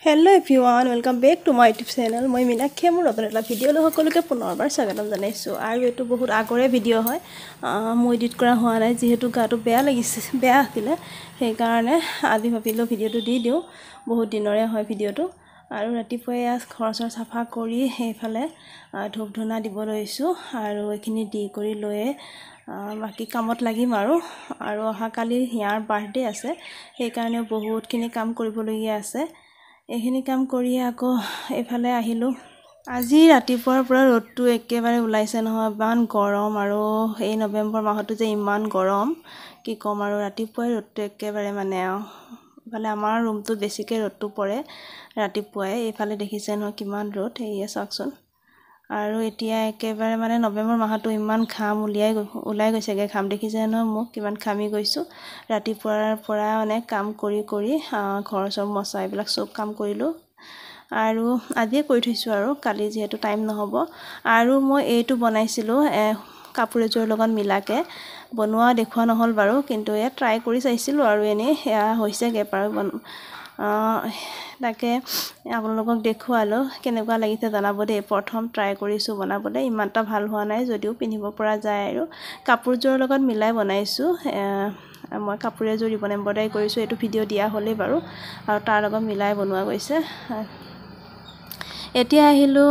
Hello everyone, welcome back to my YouTube channel. মই মিনাক্ষী মোৰ নতুন এটা ভিডিঅ' লৈ সকলোকে পুনৰবাৰ স্বাগতম জনাইছো। আৰু এটো বহুত আগৰে ভিডিঅ' হয়। মই এডিট কৰা হোৱা নাই যেহেতু গাটো বেয়া আছিল সেই কাৰণে আজি ভাবিলো ভিডিঅ'টো দি দিও। বহুত দিনৰে হয় ভিডিঅ'টো। আৰু ৰাতিপুৱাই ঘৰ চাফা কৰি সেইফালে ধূপ ধুনা দিব লৈছো আৰু এখিনি দি কৰি লয়ে বাকি কামত লাগিম আৰু অহা কালি হিয়াৰ বাৰ্থডে আছে সেই কাৰণে বহুতখিনি কাম কৰিবলগীয়া আছে। এখিনি কাম কৰি আকৌ এফালে আহিলো। আজি ৰাতিপুৱাৰ পৰা ৰ'দটো একেবাৰে ওলাইছে নহয়, ইমান গৰম আৰু এই নৱেম্বৰ মাহটো যে ইমান গৰম কি কম আৰু ৰাতিপুৱাই ৰ'দটো একেবাৰে মানে এফালে আমাৰ ৰুমটো বেছিকে ৰ'দটো পৰে ৰাতিপুৱাই। এইফালে দেখিছে নহয় কিমান ৰ'দ এইয়া চাওকচোন। আৰু এতিয়া একেবাৰে মানে নৱেম্বৰ মাহটো ইমান ঘাম ওলাই গৈছেগে। ঘাম দেখিছে নহয় মোক কিমান ঘামি গৈছো। ৰাতিপুৱাৰ পৰা মানে কাম কৰি ঘৰ সব মচা এইবিলাক সব কাম কৰিলো আৰু আজিয়ে কৰি থৈছো আৰু কালি যেহেতু টাইম নহব। আৰু মই এইটো বনাইছিলো কাপোৰ এজোৰ লগত মিলাকে বনোৱা দেখুৱা নহল বাৰু, কিন্তু এ ট্ৰাই কৰি চাইছিলো আৰু এনে হৈছে গে পাৰো তাকে আপোনালোকক দেখুৱালো কেনেকুৱা লাগিছে জনাব দেই। প্ৰথম ট্ৰাই কৰিছো বনাবলৈ, ইমানটা ভাল হোৱা নাই যদিও পিন্ধিব পৰা যায় আৰু কাপোৰজোৰ লগত মিলাই বনাইছো। মই কাপোৰ এজোৰ ৰিবন এমব্ৰইডাৰী কৰিছো, এইটো ভিডিঅ' দিয়া হ'লেই বাৰু আৰু তাৰ লগত মিলাই বনোৱা গৈছে। এতিয়া আহিলো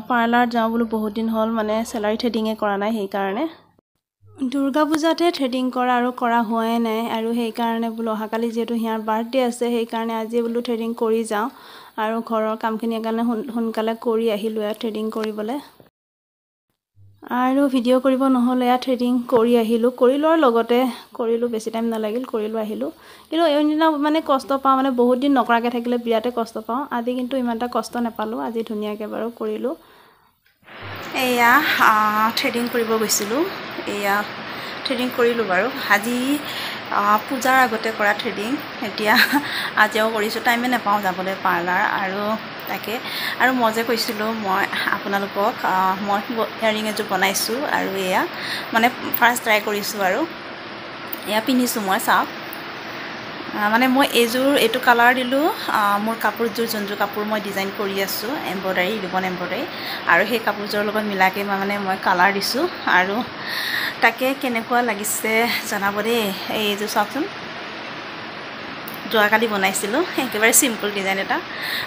পাৰ্লাৰ যাওঁ বুলি বহুত দিন হ'ল মানে চেলাৰি থ্ৰেডিংয়ে কৰা নাই সেই কাৰণে। দুৰ্গা পূজাতে থ্ৰেডিং কৰা আৰু কৰা হোৱাই নাই আৰু সেই কাৰণে বোলো অহাকালি যেহেতু হিয়াৰ বাৰ্থডে আছে সেই কাৰণে আজি বোলো থ্ৰেডিং কৰি যাওঁ আৰু ঘৰৰ কামখিনি কাৰণে সোনকালে কৰি আহিলো থ্ৰেডিং কৰিবলৈ। আৰু ভিডিঅ' কৰিব নহলে থ্ৰেডিং কৰি আহিলো, কৰি লোৱাৰ লগতে কৰিলো, বেছি টাইম নালাগিল কৰিলো আহিলো। কিন্তু এইদিনা মানে কষ্ট পাওঁ, মানে বহুত দিন নকৰাকে থাকিলে বিৰাতে কষ্ট পাওঁ। আজি কিন্তু ইমানটা কষ্ট নাপালো, আজি ধুনীয়াকে বাৰু কৰিলো। এয়া থ্ৰেডিং কৰিব গৈছিলো, এয়া থ্ৰেডিং কৰিলো বাৰু। আজি পূজাৰ আগতে কৰা থ্ৰেডিং, এতিয়া আজিও কৰিছো। টাইমে নাপাওঁ যাবলৈ পাৰ্লাৰ আৰু তাকে। আৰু মই যে কৈছিলো মই আপোনালোকক মই ইয়াৰিং এজোৰ বনাইছো আৰু এয়া মানে ফাৰ্ষ্ট ট্ৰাই কৰিছো আৰু এয়া পিন্ধিছো মই চাওক। মানে মই এইটো কালাৰ দিলো মোৰ কাপোৰজোৰ যোনটো কাপোৰ মই ডিজাইন কৰি আছো এমব্ৰইডাৰী ৰিবন এমব্ৰইডাৰী আৰু সেই কাপোৰজোৰ লগত মিলাকে মানে মই কালাৰ দিছো আৰু তাকে কেনেকুৱা লাগিছে জনাব দেই। এইযোৰ চাওকচোন, যোৱাকালি বনাইছিলো একেবাৰে সিম্পল ডিজাইন এটা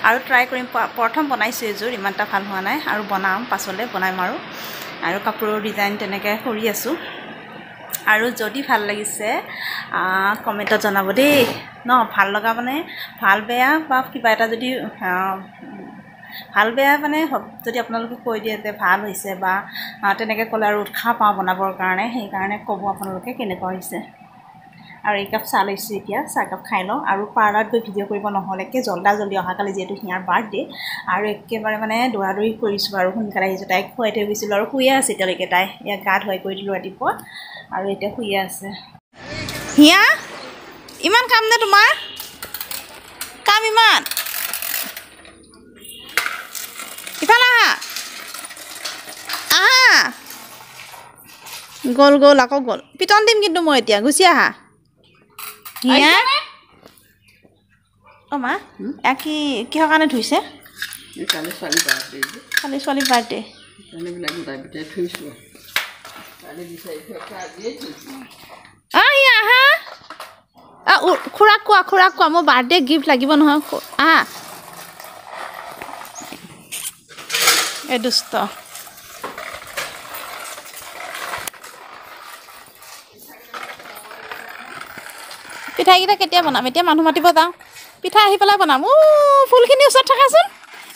আৰু ট্ৰাই কৰিম। প্ৰথম বনাইছো এযোৰ, ইমানটা ভাল হোৱা নাই আৰু বনাম পাছলৈ বনাম আৰু কাপোৰৰ ডিজাইন তেনেকৈ কৰি আছো। আৰু যদি ভাল লাগিছে কমেণ্টত জনাব দেই ন। ভাল লগা মানে ভাল বেয়া বা কিবা এটা যদি ভাল বেয়া মানে যদি আপোনালোকে কৈ দিয়ে যে ভাল হৈছে বা তেনেকৈ ক'লে আৰু উৎসাহ পাওঁ বনাবৰ কাৰণে, সেইকাৰণে ক'ব আপোনালোকে কেনেকুৱা হৈছে। আৰু এই কাপ চাহ লৈছো, এতিয়া চাহকাপ খাই লওঁ আৰু পাৰ্লাৰত গৈ ভিডিঅ' কৰিব নহ'লেকে জল্দি অহাকালি যিহেতু হিয়াৰ বাৰ্থডে আৰু একেবাৰে মানে দৌৰা-দৌৰি কৰিছো আৰু সোনকালে আহিছো। তাইক খুৱাই থৈ গৈছিলো আৰু শুয়ে আছে এতিয়ালৈকে। তাই ইয়াক গা ধুৱাই কৰি দিলো ৰাতিপুৱা আৰু এতিয়া শুয়ে আছে। হিয়া ইমান কাম নে তোমাৰ? কাম ইমান? ইফালে আহা গ'ল আকৌ গ'ল। পিটন দিম কিন্তু মই এতিয়া, গুচি আহা। হিয়া অ মা কি কিহৰ কাৰণে ধুইছে? কালি ছোৱালীৰ বাৰ্থডে খুৰাক কোৱা মোৰ বাৰ্থডে গিফ্ট লাগিব নহয়। এই দুষ্ট পিঠাকেইটা কেতিয়া বনাম? এতিয়া মানুহ মাতিব যাওঁ, পিঠা আহি পেলাই বনাম। ফুলখিনি ওচৰত থাকাচোন,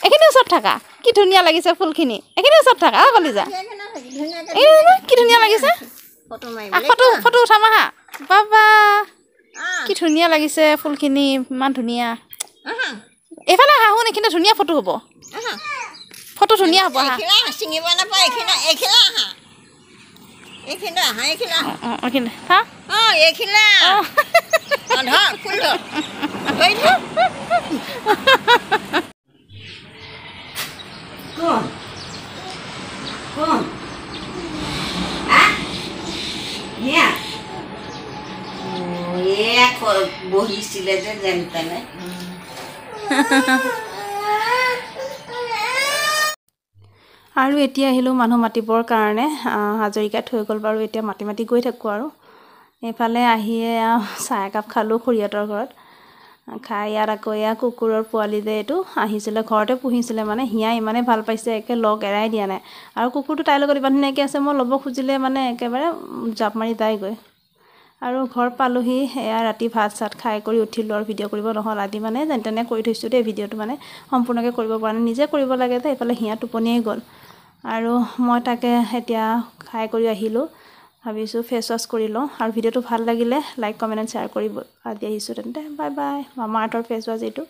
এইখিনি ওচৰত থাকা। কি ধুনীয়া লাগিছে ফুলখিনি, এইখিনি ওচৰত থাকা কলিজা। কি ধুনীয়া লাগিছে, ফটো উঠাম আহা। বাবা কি ধুনীয়া লাগিছে ফুলখিনি, ইমান ধুনীয়া। এইফালে আহা শুন, এইখিনি ধুনীয়া ফটো হ'ব, ফটো ধুনীয়া হ'ব। বহিছিলে যে যেন তেনে আৰু এতিয়া আহিলোঁ মানুহ মাতিবৰ কাৰণে হাজৰিকাত থৈ গ'ল বাৰু এতিয়া মাতি গৈ থাকোঁ আৰু এইফালে আহিয়ে চাহ একাপ খালোঁ খুৰীহঁতৰ ঘৰত খাই ইয়াত আকৌ এয়া কুকুৰৰ পোৱালি যে এইটো আহিছিলে ঘৰতে পুহিছিলে মানে হিয়া ইমানে ভাল পাইছে একে লগ এৰাই দিয়া নাই আৰু কুকুৰটো তাইৰ লগত ইমান ধুনীয়াকৈ আছে মই ল'ব খুজিলে মানে একেবাৰে জাপ মাৰি যায়গৈ আৰু ঘৰ পালোহি এয়া ৰাতি ভাত চাত খাই কৰি উঠিলোঁ আৰু ভিডিঅ' কৰিব নহ'ল আজি মানে যেন তেনে কৰি থৈছোঁ দেই ভিডিঅ'টো মানে সম্পূৰ্ণকৈ কৰিব পৰা নাই নিজে কৰিব লাগে যে এইফালে হিয়া টোপনিয়েই গ'ল আৰু মই তাকে এতিয়া খাই কৰি আহিলোঁ ভাবিছোঁ ফেচ ৱাছ কৰি লওঁ আৰু ভিডিঅ'টো ভাল লাগিলে লাইক কমেণ্ট এণ্ড শ্বেয়াৰ কৰিব আজি আহিছোঁ তেন্তে বাই বাই মামা আৰ্থৰ ফেচ ৱাছ এইটো